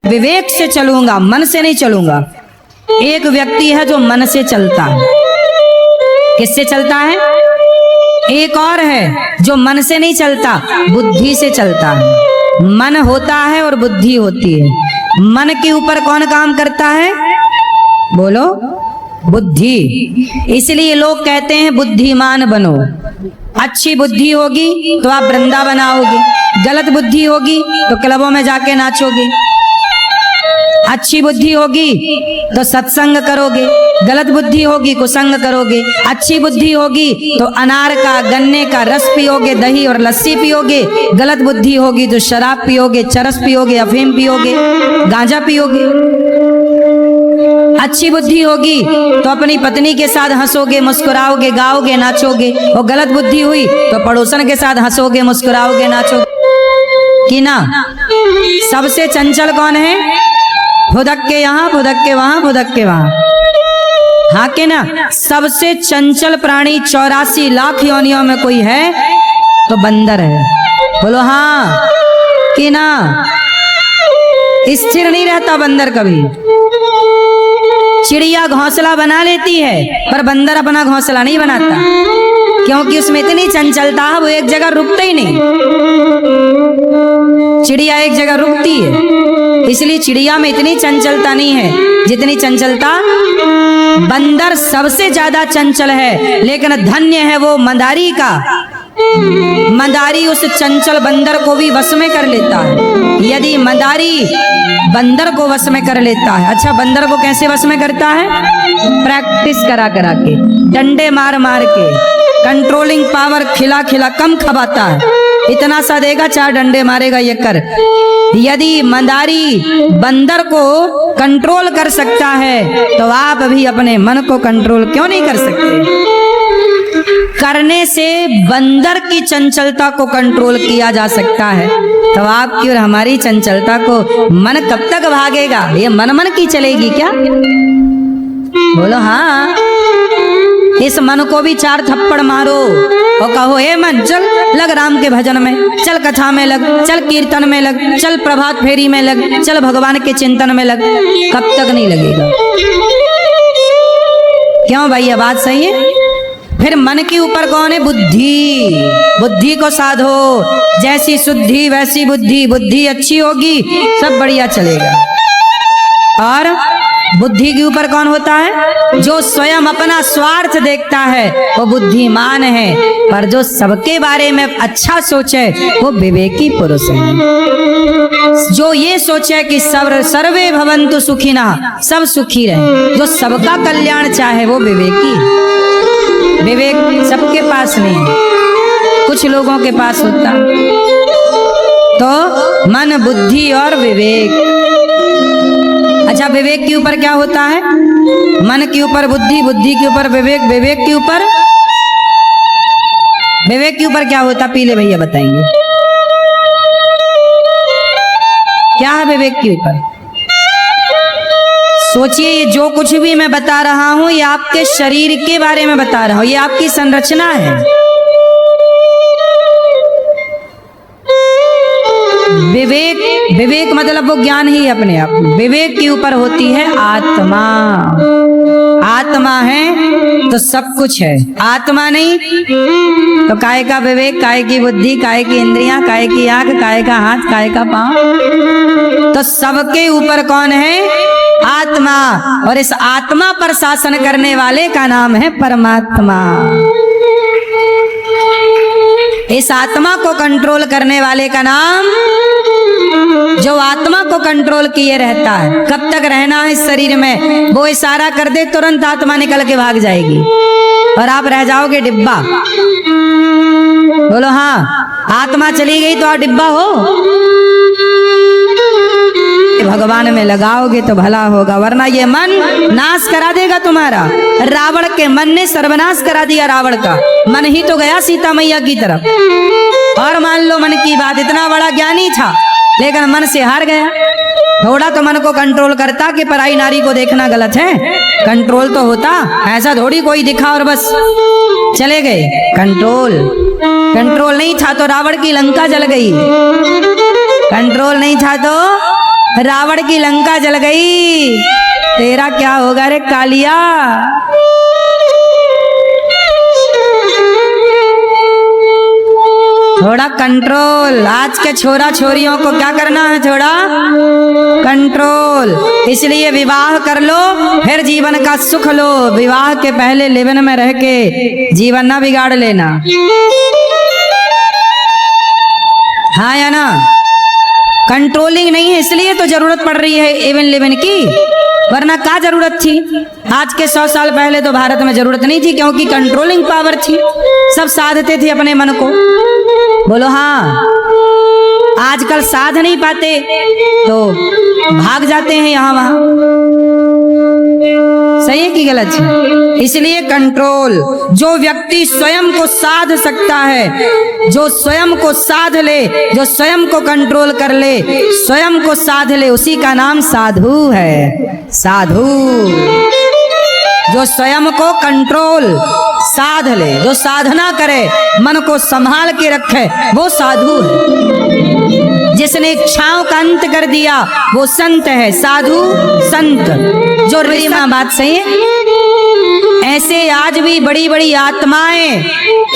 विवेक से चलूंगा, मन से नहीं चलूंगा। एक व्यक्ति है जो मन से चलता है। किससे चलता है? एक और है जो मन से नहीं चलता, बुद्धि से चलता है। मन होता है और बुद्धि होती है। मन के ऊपर कौन काम करता है? बोलो, बुद्धि। इसलिए लोग कहते हैं बुद्धिमान बनो। अच्छी बुद्धि होगी तो आप वृंदावन आओगे, गलत बुद्धि होगी तो क्लबों में जाके नाचोगे। अच्छी बुद्धि होगी तो सत्संग करोगे, गलत बुद्धि होगी कुसंग करोगे। अच्छी बुद्धि होगी तो अनार का, गन्ने का रस पियोगे, दही और लस्सी पियोगे। गलत बुद्धि होगी तो शराब पियोगे, चरस पियोगे, अफीम पियोगे, गांजा पियोगे। अच्छी बुद्धि होगी तो अपनी पत्नी के साथ हंसोगे, मुस्कुराओगे, गाओगे, नाचोगे। और गलत बुद्धि हुई तो पड़ोसन के साथ हंसोगे, मुस्कुराओगे, नाचोगे कि ना। सबसे चंचल कौन है? फुदक के यहाँ, फुदक के वहां, फुदक के वहां। हाँ के ना। सबसे चंचल प्राणी 84 लाख योनियों में कोई है तो बंदर है। बोलो हाँ कि ना। स्थिर नहीं रहता बंदर कभी। चिड़िया घोंसला बना लेती है पर बंदर अपना घोंसला नहीं बनाता, क्योंकि उसमें इतनी चंचलता है, वो एक जगह रुकता ही नहीं। चिड़िया एक जगह रुकती है, इसलिए चिड़िया में इतनी चंचलता नहीं है जितनी चंचलता बंदर। सबसे ज्यादा चंचल है, लेकिन धन्य है वो मंदारी का। मंदारी उस चंचल बंदर को भी वश में कर लेता है। यदि मंदारी बंदर को वश में कर लेता है। अच्छा, बंदर को कैसे वश में करता है? प्रैक्टिस करा करा के, डंडे मार मार के, कंट्रोलिंग पावर खिला खिला कम खबाता है। इतना सा देगा, 4 डंडे मारेगा ये कर। यदि मंदारी बंदर को कंट्रोल कर सकता है तो आप भी अपने मन को कंट्रोल क्यों नहीं कर सकते? करने से बंदर की चंचलता को कंट्रोल किया जा सकता है, तो आपकी और हमारी चंचलता को मन कब तक भागेगा? ये मन मन की चलेगी क्या? बोलो हाँ। इस मन को भी 4 थप्पड़ मारो और कहो हे मन चल, लग राम के भजन में, चल कथा में लग, चल कीर्तन में लग, चल प्रभात फेरी में लग, चल भगवान के चिंतन में लग। कब तक नहीं लगेगा? क्यों भाई, ये बात सही है? फिर मन के ऊपर कौन है? बुद्धि। बुद्धि को साधो, जैसी शुद्धि वैसी बुद्धि। बुद्धि अच्छी होगी सब बढ़िया चलेगा। और बुद्धि के ऊपर कौन होता है? जो स्वयं अपना स्वार्थ देखता है वो बुद्धिमान है, पर जो सबके बारे में अच्छा सोचे वो विवेकी पुरुष है। जो ये सोचे कि सर्वे भवन्तु सुखिनः, सब सुखी रहे, जो सबका कल्याण चाहे वो विवेकी। विवेक सबके पास नहीं, कुछ लोगों के पास होता। तो मन, बुद्धि और विवेक। अच्छा, विवेक के ऊपर क्या होता है? मन के ऊपर बुद्धि, बुद्धि के ऊपर विवेक, विवेक के ऊपर क्या होता? पीले भैया बताएंगे क्या है विवेक के ऊपर। सोचिए, ये जो कुछ भी मैं बता रहा हूं ये आपके शरीर के बारे में बता रहा हूं, ये आपकी संरचना है। विवेक मतलब वो ज्ञान ही अपने आप में। विवेक के ऊपर होती है आत्मा। आत्मा है तो सब कुछ है, आत्मा नहीं तो काय का विवेक, काय की बुद्धि, काय की इंद्रियां, काय की आंख, काय का हाथ, काय का पांव। तो सबके ऊपर कौन है? आत्मा। और इस आत्मा पर शासन करने वाले का नाम है परमात्मा। इस आत्मा को कंट्रोल करने वाले का नाम, जो आत्मा को कंट्रोल किए रहता है। कब तक रहना है इस शरीर में? वो इशारा कर दे तुरंत आत्मा निकल के भाग जाएगी और आप रह जाओगे डिब्बा। बोलो हाँ। आत्मा चली गई तो आप डिब्बा हो। भगवान में लगाओगे तो भला होगा, वरना ये मन नाश करा देगा तुम्हारा। रावण के मन ने सर्वनाश करा दिया रावण का। मन ही तो गया सीता मैया की तरफ। और मान लो मन की बात, इतना बड़ा ज्ञानी था लेकिन मन से हार गया। थोड़ा तो मन को कंट्रोल करता कि पराई नारी को देखना गलत है, कंट्रोल तो होता। ऐसा थोड़ी कोई दिखा और बस चले गए। कंट्रोल नहीं था तो रावण की लंका जल गई। कंट्रोल नहीं था तो रावण की लंका जल गई, तेरा क्या होगा रे कालिया। थोड़ा कंट्रोल, आज के छोरा छोरियों को क्या करना है, थोड़ा कंट्रोल। इसलिए विवाह कर लो फिर जीवन का सुख लो, विवाह के पहले लिवन में रह के जीवन ना बिगाड़ लेना। हाँ या ना, कंट्रोलिंग नहीं है, इसलिए तो जरूरत पड़ रही है इवन लिवन की, वरना क्या जरूरत थी। आज के 100 साल पहले तो भारत में जरूरत नहीं थी, क्योंकि कंट्रोलिंग पावर थी, सब साधते थे अपने मन को। बोलो हाँ। आजकल साध नहीं पाते तो भाग जाते हैं यहाँ वहां। सही है कि गलत है? इसलिए कंट्रोल, जो व्यक्ति स्वयं को साध सकता है, जो स्वयं को साध ले, जो स्वयं को कंट्रोल कर ले, स्वयं को साध ले, उसी का नाम साधु है। साधु जो स्वयं को कंट्रोल साध ले, जो साधना करे, मन को संभाल के रखे, वो साधु है। जिसने इच्छाओं का अंत कर दिया वो संत है, साधु संत। जो मेरी माँ बात सही है, ऐसे आज भी बड़ी बड़ी आत्माएं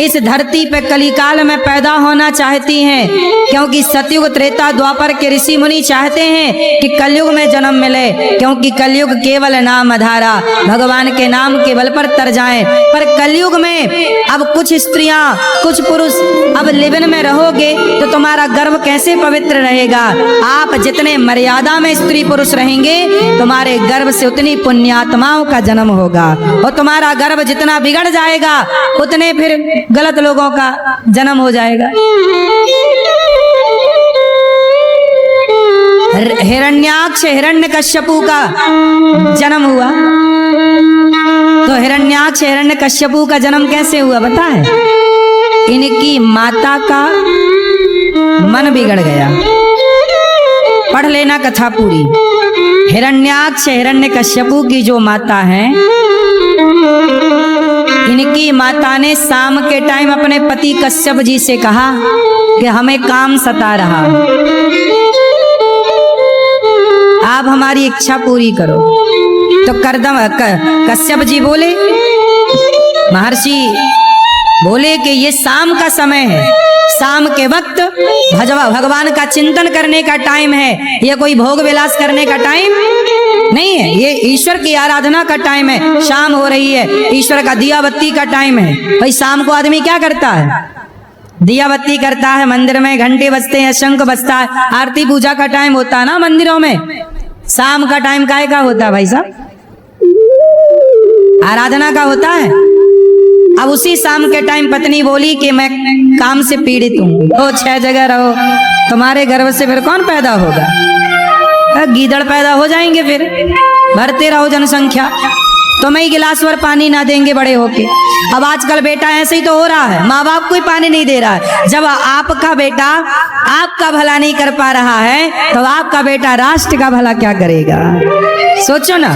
इस धरती पे कलिकाल में पैदा होना चाहती हैं, क्योंकि सतयुग त्रेता द्वापर के ऋषि मुनि चाहते हैं कि कलयुग में जन्म मिले, क्योंकि कलयुग केवल नाम आधारा, भगवान के नाम के बल पर तर जाएं। पर कलयुग में अब कुछ स्त्रियां, कुछ पुरुष अब लिवन में रहोगे तो तुम्हारा गर्भ कैसे पवित्र रहेगा। आप जितने मर्यादा में स्त्री पुरुष रहेंगे, तुम्हारे गर्भ से उतनी पुण्यात्माओं का जन्म होगा, और तुम्हारा गर्भ जितना बिगड़ जाएगा उतने फिर गलत लोगों का जन्म हो जाएगा। हिरण्याक्ष हिरण्यकश्यपु का जन्म हुआ, तो हिरण्याक्ष हिरण्यकश्यपु का जन्म कैसे हुआ पता है? इनकी माता का मन बिगड़ गया। पढ़ लेना कथा पूरी। हिरण्याक्ष हिरण्यकश्यपु की जो माता है, इनकी माता ने शाम के टाइम अपने पति कश्यप जी से कहा कि हमें काम सता रहा, आप हमारी इच्छा पूरी करो। तो कश्यप जी बोले, महर्षि बोले कि ये शाम का समय है, शाम के वक्त भगवान का चिंतन करने का टाइम है, ये कोई भोग विलास करने का टाइम नहीं है, ये ईश्वर की आराधना का टाइम है। शाम हो रही है, ईश्वर का दिया बत्ती का टाइम है। भाई शाम को आदमी क्या करता है? दिया बत्ती करता है, मंदिर में घंटे बजते हैं, शंख बजता है, आरती पूजा का टाइम होता है ना मंदिरों में। शाम का टाइम काहे का होता है भाई साहब? आराधना का होता है। अब उसी शाम के टाइम पत्नी बोली कि मैं काम से पीड़ित हूँ, तो 6 जगह रहो, तुम्हारे गर्भ से फिर कौन पैदा होगा? गीदड़ पैदा हो जाएंगे, फिर भरते रहो जनसंख्या, तुम्हें गिलास भर पानी ना देंगे बड़े होके। अब आजकल बेटा ऐसे ही तो हो रहा है, माँ बाप को ही पानी नहीं दे रहा है। जब आपका बेटा आपका भला नहीं कर पा रहा है, तो आपका बेटा राष्ट्र का भला क्या करेगा? सोचो ना।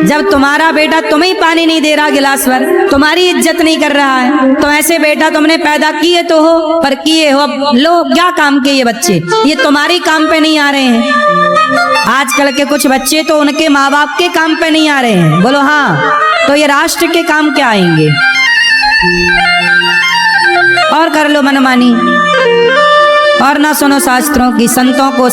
जब तुम्हारा बेटा तुम्हें ही पानी नहीं दे रहा गिलास भर, तुम्हारी इज्जत नहीं कर रहा है, तो ऐसे बेटा तुमने पैदा किए तो हो, पर किए हो अब लो क्या काम के ये बच्चे, ये तुम्हारी काम पे नहीं आ रहे हैं। आजकल के कुछ बच्चे तो उनके माँ बाप के काम पे नहीं आ रहे हैं। बोलो हाँ, तो ये राष्ट्र के काम क्या आएंगे? और कर लो मनमानी, और ना सुनो शास्त्रों की, संतों को